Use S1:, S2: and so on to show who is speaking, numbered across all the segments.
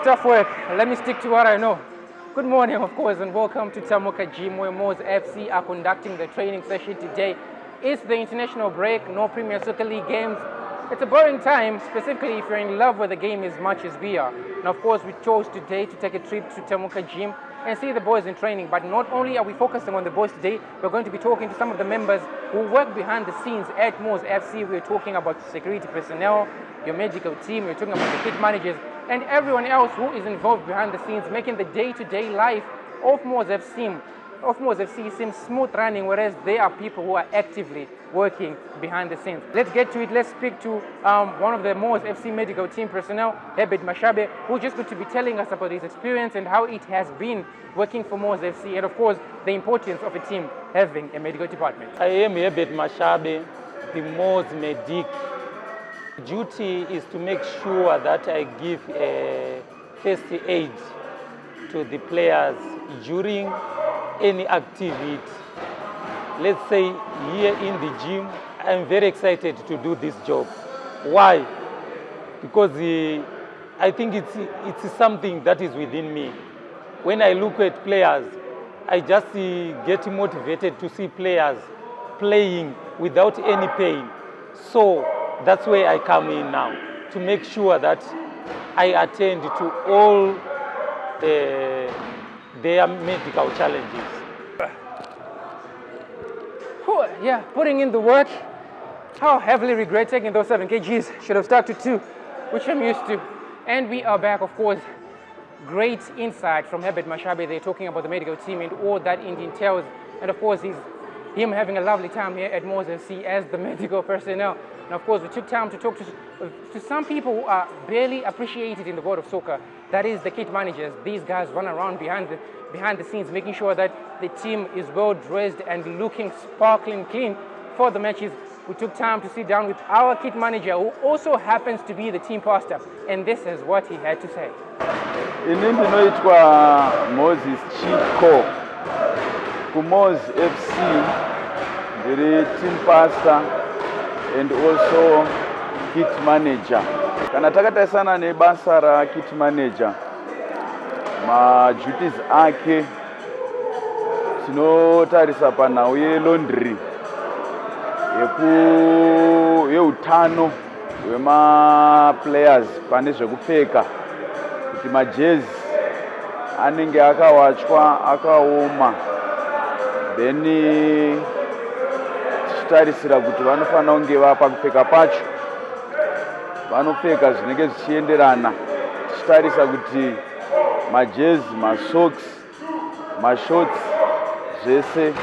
S1: tough work. Let me stick to what I know. Good morning, of course, and welcome to Tamuka Gym, where MWOS FC are conducting the training session today. It's the international break, no Premier Soccer League games. It's a boring time, specifically if you're in love with the game as much as we are. And of course, we chose today to take a trip to Tamuka Gym and see the boys in training. But not only are we focusing on the boys today, we're going to be talking to some of the members who work behind the scenes at MWOS FC. We're talking about security personnel, your medical team, we're talking about the kit managers, and everyone else who is involved behind the scenes, making the day-to-day life of MWOS FC seem smooth running, whereas there are people who are actively working behind the scenes. Let's get to it. Let's speak to one of the MWOS FC medical team personnel, Herbert Mashabe, who's just going to be telling us about his experience and how it has been working for MWOS FC, and of course, the importance of a team having a medical department.
S2: I am Herbert Mashabe, the MWOS medic. Duty is to make sure that I give first aid to the players during any activity. Let's say here in the gym, I'm very excited to do this job. Why? Because I think it's something that is within me. When I look at players, I just get motivated to see players playing without any pain. So that's where I come in now, to make sure that I attend to all their medical challenges.
S1: Yeah, putting in the work. How heavily regret taking those 7 kgs. Should have stuck to 2, which I'm used to. And we are back, of course. Great insight from Herbert Mashabe. They're talking about the medical team and all that it entails. And of course, him having a lovely time here at MWOS FC as the medical personnel. And of course, we took time to talk to some people who are barely appreciated in the world of soccer. That is the kit managers. These guys run around behind the scenes, making sure that the team is well dressed and looking sparkling clean for the matches. We took time to sit down with our kit manager, who also happens to be the team pastor, and this is what he had to say.
S3: Ini ndinoitwa Moses Chiko ku MWOS FC, ndiri team pastor and also kit manager. Kana takatarisana nebasa ra kit manager, duties ake tinotarisa panhau yelaundry, yeutano hwemaplayers, pane zvekupfeka kuti majezi anenge akawachwa akaoma, then tichitarisira kuti vanofanira kunge pakupfeka pacho vanopfeka zvinenge zvichienderana, tichitarisa kuti majezi, masocks, mashorts zvese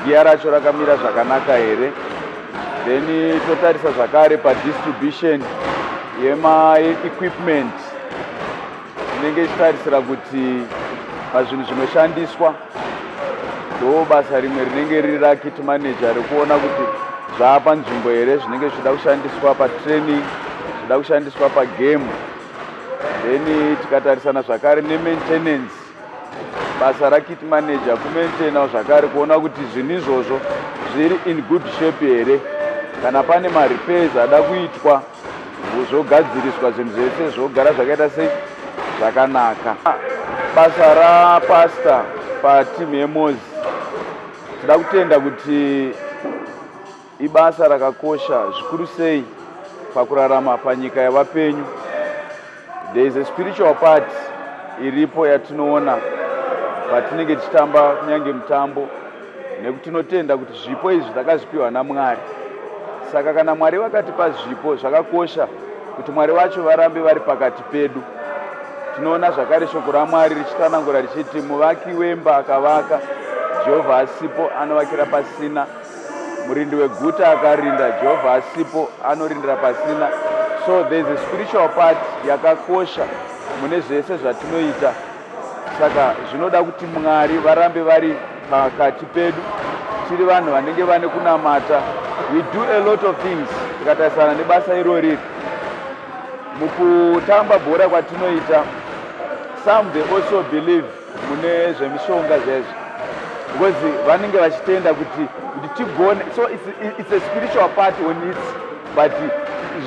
S3: giya racho rakamira zvakanaka here. Then totarisa zvakare padistribution yema-equipment, inenge ichitarisira kuti pazvinhu zvinoshandiswa ndo basa rimwe rinenge riri rakit manager rekuona kuti zvapa nzvimbo here zvinenge zvida kushandiswa patraining, zvida kushandiswa pagame. Then tikatarisana zvakare nemaintenance, basa rakit manager kumaintainawo zvakare kuona kuti zvinhu izvozvo zviri in good shape here. Kana pane marepairs ada kuitwa, zvogadziriswa zvinhu zvese zvogara zvakaita sei zvakanaka. Basa rapasta patimu yeMWOS, tinoda kutenda kuti ibasa rakakosha zvikuru sei pakurarama panyika yavapenyu. There is a spiritual part iripo yatinoona patinenge tichitamba kunyange mutambo, nekuti tinotenda kuti zvipo izvi takazvipiwa naMwari. Saka kana Mwari vakatipa zvipo, zvakakosha kuti Mwari vacho varambe vari pakati pedu. Tinoona zvakare shoko raMwari richitanangura richiti muvaki wemba akavaka, Jehovha asipo anovakira pasina. Murindi weguta akarinda, Jehovha asipo anorindira pasina. So there is a spiritual part yakakosha mune zvese zvatinoita. Saka zvinoda kuti Mwari varambe vari pakati pedu, tiri vanhu vanenge vane kunamata. We do a lot of things. Tikatarisana nebasa irori mukutamba bhora kwatinoita, some they also believe mune zvemishonga zvezvo, because vanenge vachitenda kuti tigone. So it's a spiritual part on it, but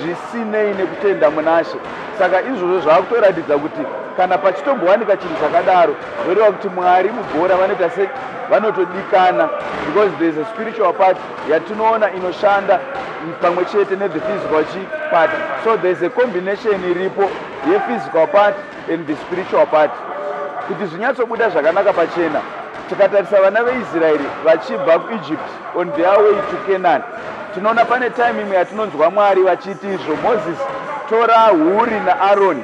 S3: zvisinei nekutenda munashe. Saka izvozvo zvakutoratidza kuti kana pachitombowanika chinhu chakadaro zvoreva kuti Mwari mubhora vanoita sei vanotodikana, because there is a spiritual part yatinoona inoshanda pamwe chete ne the physical part. So there is a combination iripo ye physical part and the spiritual part. Kuti zvinyatsobuda zvakanaka pachena, tikatarisa vana veIsraeri vachibva kuEgypt on their way to Canaan, tinoona pane time imwe yatinonzwa Mwari vachiti izvo, Moses, tora Huri naAaron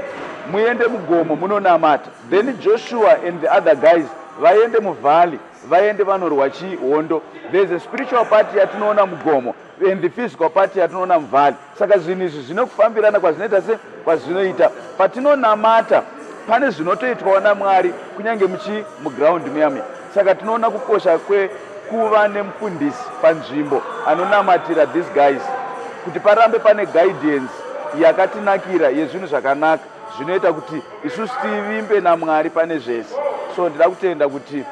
S3: muende mugomo munonamata, then Joshua and the other guys vaende muvhali vaende vanorwa chihondo. There is a spiritual part yatinoona mugomo and the physical part yatinoona muvhali. Saka zvinhu izvi zvinokufambirana kwazvinoita kwazvinoita patinonamata pane zvinotoitwawo naMwari kunyange muground muyame. Saka tinoona kukosha kwekuva nemufundisi panzvimbo anonamatira these guys kuti parambe pane guidance yakatinakira yezvinhu zvakanaka zvinoita kuti isusu tivimbe naMwari pane zvese. So ndida kutenda kuti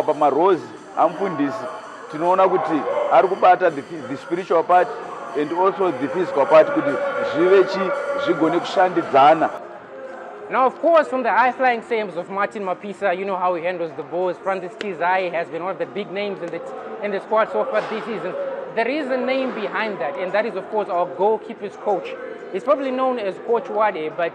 S3: pamarozi amufundisi tinoona kuti ari kubata the spiritual part and also the physical part kuti zvigone kushandidzana.
S1: Now, of course, from the high-flying sames of Martin Mapisa, you know how he handles the balls. Francis Tizai has been one of the big names in the squad so far this season. There is a name behind that, and that is, of course, our goalkeeper's coach. He's probably known as Coach Wade, but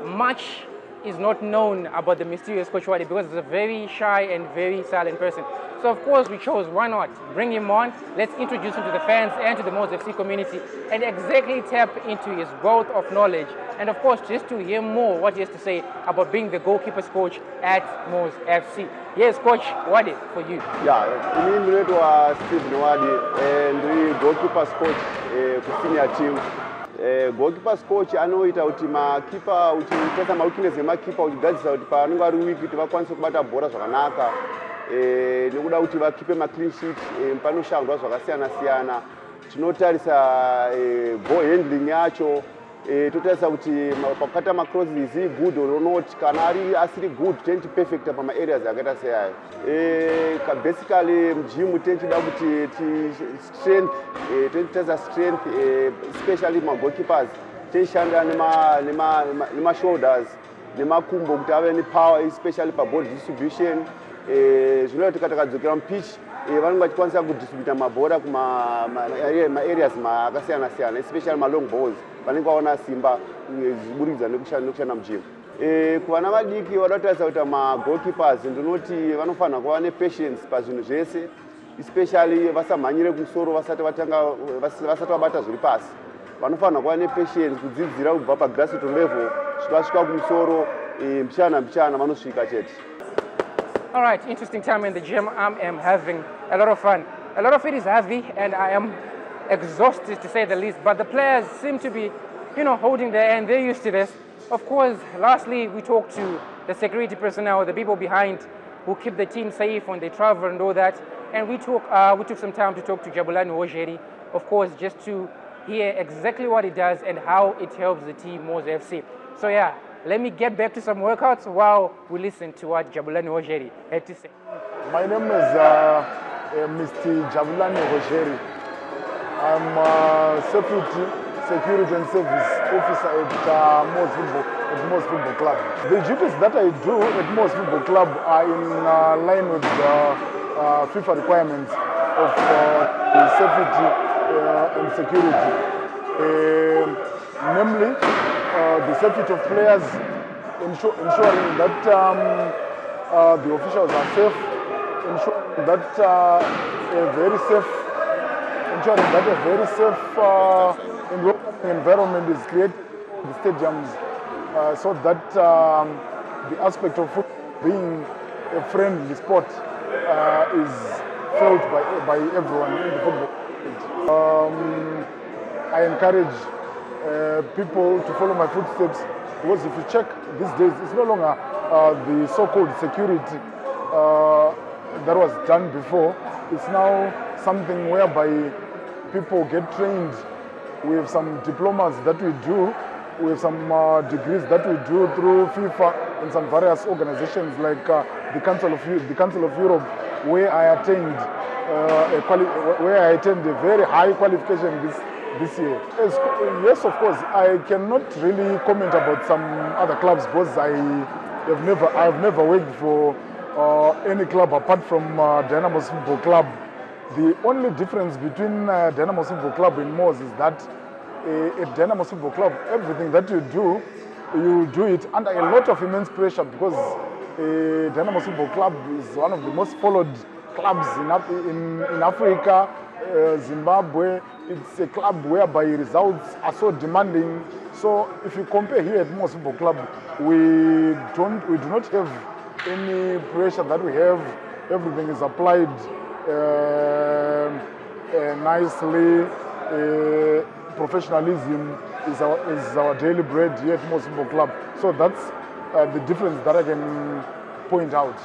S1: much is not known about the mysterious Coach Wade because he's a very shy and very silent person. So, of course, we chose, why not, bring him on. Let's introduce him to the fans and to the MWOS FC community and exactly tap into his wealth of knowledge. And, of course, just to hear more what he has to say about being the goalkeeper's coach at MWOS FC. Yes, Coach Wade, for you.
S4: Yeah, in England was Stephen Wade and the goalkeeper's coach for senior team. Goalkeeper's coach anoita kuti makipa uchitesa maweakness emakipa uchigadzisa kuti paanenge ari weak kuti vakwanise kubata bhora zvakanaka nekuda kuti vakipe maclean sheet panoshandwa zvakasiyana siyana. Tinotarisa ball handling yacho, totarisa kuti pakata macrosses is he good or not, kana asiri good tenti perfect pama areas akaita seayo. Basically mgym tentichida kuti strength tentitarisa strength especially ma goalkeepers tenshanda nema shoulders nemakumbo kuti ave ne power especially pa ball distribution. Zvinoita kuti takadzokera mupitch vanenge vachikwanisa kudistribute mabhora kuma areas akasiyana siyana especially ma long balls vanenge vaona simba ziburikidza nekushanda mugym. Kuvana vadiki vanotarisa kuti ma goalkeepers ndinoti vanofanira kuva nepatience pazvinhu zvese, especially vasamhanyire kumusoro vasati vabata zviri pasi. Vanofanira kuva nepatience kudzidzira kubva pagrassroots level vasvika kumusoro mpichana vanosvika chete.
S1: All right, interesting time in the gym. I am having a lot of fun. A lot of it is heavy and I am exhausted to say the least, but the players seem to be, holding their end. They're used to this. Of course, lastly, we talked to the security personnel, the people behind who keep the team safe when they travel and all that. And we took some time to talk to Hozheri, of course, just to hear exactly what it does and how it helps the team MWOS FC. So yeah, let me get back to some workouts while we listen to what Hozheri had to say.
S5: My name is Mr. Hozheri. I'm a security and service officer at MWOS Football Club. The duties that I do at MWOS Football Club are in line with the FIFA requirements of safety and security. Namely, the safety of players, ensuring that the officials are safe, ensuring that a very safe environment is created in the stadiums, so that the aspect of football being a friendly sport is felt by everyone in the football. I encourage people to follow my footsteps, because if you check these days, it's no longer the so-called security that was done before. It's now something whereby people get trained. We have some diplomas that we do, we have some degrees that we do through FIFA and some various organizations like the Council of Europe, where I attained a very high qualification this year. Yes, of course. I cannot really comment about some other clubs because I have never worked for any club apart from Dynamos Football Club. The only difference between Dynamos Football Club and MWOS is that at Dynamos Football Club, everything that you do it under a lot of immense pressure because Dynamos Football Club is one of the most followed clubs in Africa, Zimbabwe. It's a club whereby results are so demanding. So if you compare here at MWOS Football Club, we do not have any pressure that we have. Everything is applied nicely. Professionalism is our daily bread here at MWOS Football Club. So that's the difference that I can point out.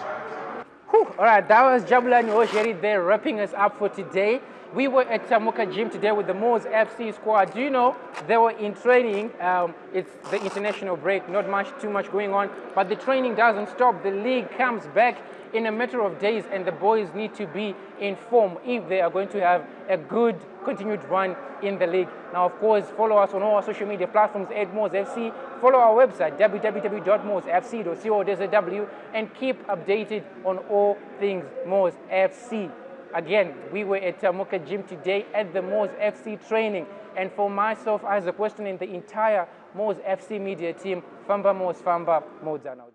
S1: Whew. All right, that was Jabulani Hozheri there wrapping us up for today. We were at Tamuka Gym today with the MWOS FC squad. Do you know they were in training? It's the international break, not too much going on, but the training doesn't stop. The league comes back in a matter of days, and the boys need to be in form if they are going to have a good continued run in the league. Now, of course, follow us on all our social media platforms at MWOS FC. Follow our website, www.mwosfc.co.za, and keep updated on all things MWOS FC. Again, we were at Tamuka Gym today at the MWOS FC training. And for myself, as a question in the entire MWOS FC media team, Famba MWOS Famba, Modzana.